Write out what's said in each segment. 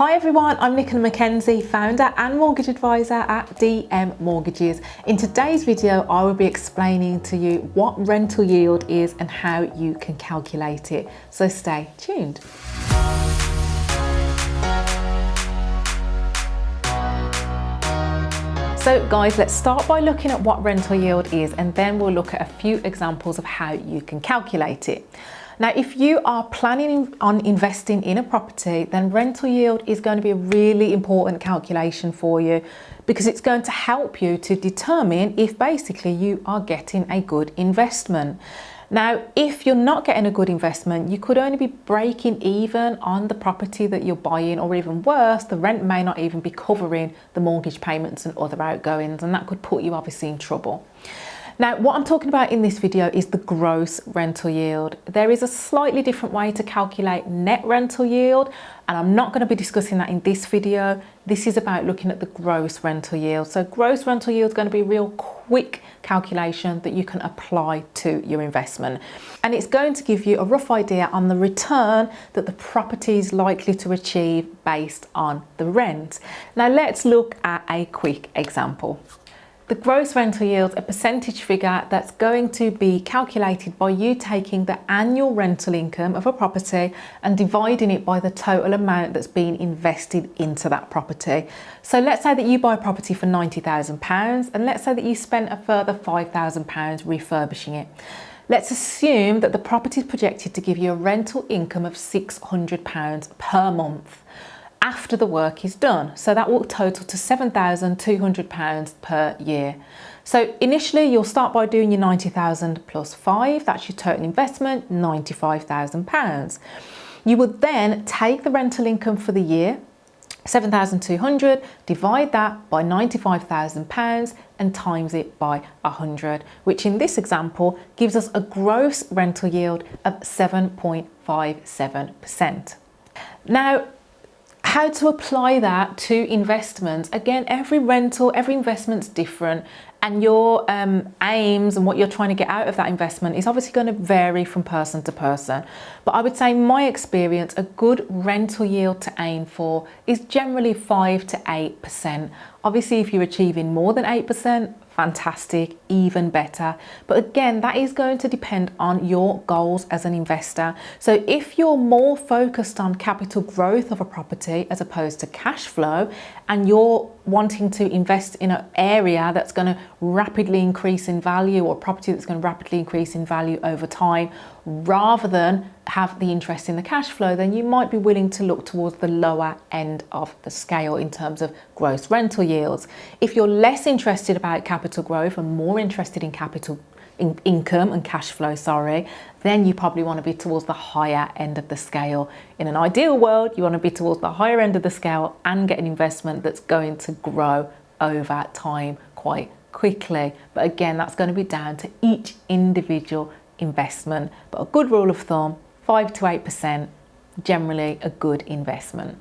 Hi everyone, I'm Nicola McKenzie, founder and mortgage advisor at DM Mortgages. In today's video, I will be explaining to you what rental yield is and how you can calculate it. So stay tuned. So guys, let's start by looking at what rental yield is, and then we'll look at a few examples of how you can calculate it. Now, if you are planning on investing in a property, then rental yield is going to be a really important calculation for you because it's going to help you to determine if basically you are getting a good investment. Now, if you're not getting a good investment, you could only be breaking even on the property that you're buying, or even worse, the rent may not even be covering the mortgage payments and other outgoings, and that could put you obviously in trouble. Now, what I'm talking about in this video is the gross rental yield. There is a slightly different way to calculate net rental yield, and I'm not going to be discussing that in this video. This is about looking at the gross rental yield. So gross rental yield is going to be a real quick calculation that you can apply to your investment. And it's going to give you a rough idea on the return that the property is likely to achieve based on the rent. Now, let's look at a quick example. The gross rental yield is a percentage figure that's going to be calculated by you taking the annual rental income of a property and dividing it by the total amount that's been invested into that property. So let's say that you buy a property for £90,000, and let's say that you spent a further £5,000 refurbishing it. Let's assume that the property is projected to give you a rental income of £600 per month after the work is done. So that will total to £7,200 per year. So initially you'll start by doing your 90,000 plus 5, that's your total investment, £95,000. You would then take the rental income for the year, 7,200, divide that by £95,000 and times it by 100, which in this example gives us a gross rental yield of 7.57%. Now, how to apply that to investments? Again, every investment's different, and your aims and what you're trying to get out of that investment is obviously going to vary from person to person. But I would say, in my experience, a good rental yield to aim for is generally 5 to 8%. Obviously, if you're achieving more than 8%, fantastic, even better. But again, that is going to depend on your goals as an investor. So if you're more focused on capital growth of a property as opposed to cash flow, and you're wanting to invest in an area that's going to rapidly increase in value, or property that's going to rapidly increase in value over time, rather than have the interest in the cash flow, then you might be willing to look towards the lower end of the scale in terms of gross rental yields. If you're less interested about capital growth and more interested in income and cash flow, then you probably want to be towards the higher end of the scale. In an ideal world, you want to be towards the higher end of the scale and get an investment that's going to grow over time quite quickly. But again, that's going to be down to each individual investment. But a good rule of thumb, 5 to 8%, generally a good investment.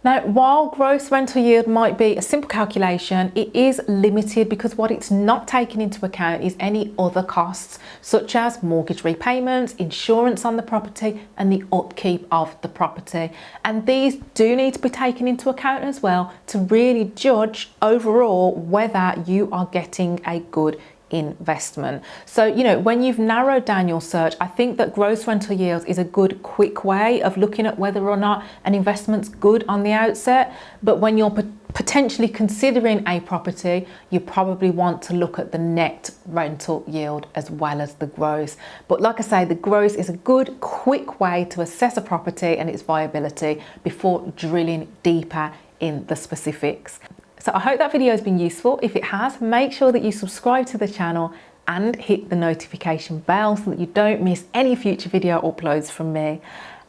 Now, while gross rental yield might be a simple calculation, it is limited because what it's not taking into account is any other costs, such as mortgage repayments, insurance on the property, and the upkeep of the property. And these do need to be taken into account as well to really judge overall whether you are getting a good investment. So, when you've narrowed down your search, I think that gross rental yield is a good quick way of looking at whether or not an investment's good on the outset. But when you're potentially considering a property, you probably want to look at the net rental yield as well as the gross. But like I say, the gross is a good quick way to assess a property and its viability before drilling deeper in the specifics. So I hope that video has been useful. If it has, make sure that you subscribe to the channel and hit the notification bell so that you don't miss any future video uploads from me.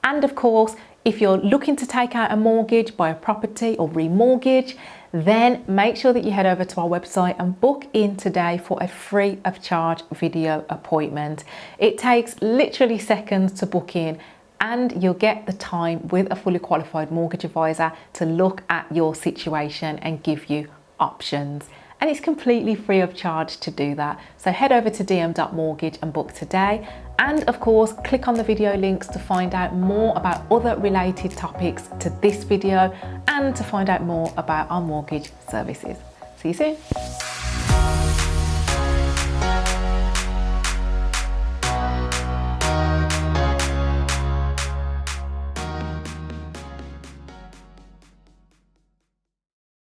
And of course, if you're looking to take out a mortgage, buy a property or remortgage, then make sure that you head over to our website and book in today for a free of charge video appointment. It takes literally seconds to book in, and you'll get the time with a fully qualified mortgage advisor to look at your situation and give you options. And it's completely free of charge to do that. So head over to dm.mortgage and book today. And of course, click on the video links to find out more about other related topics to this video and to find out more about our mortgage services. See you soon.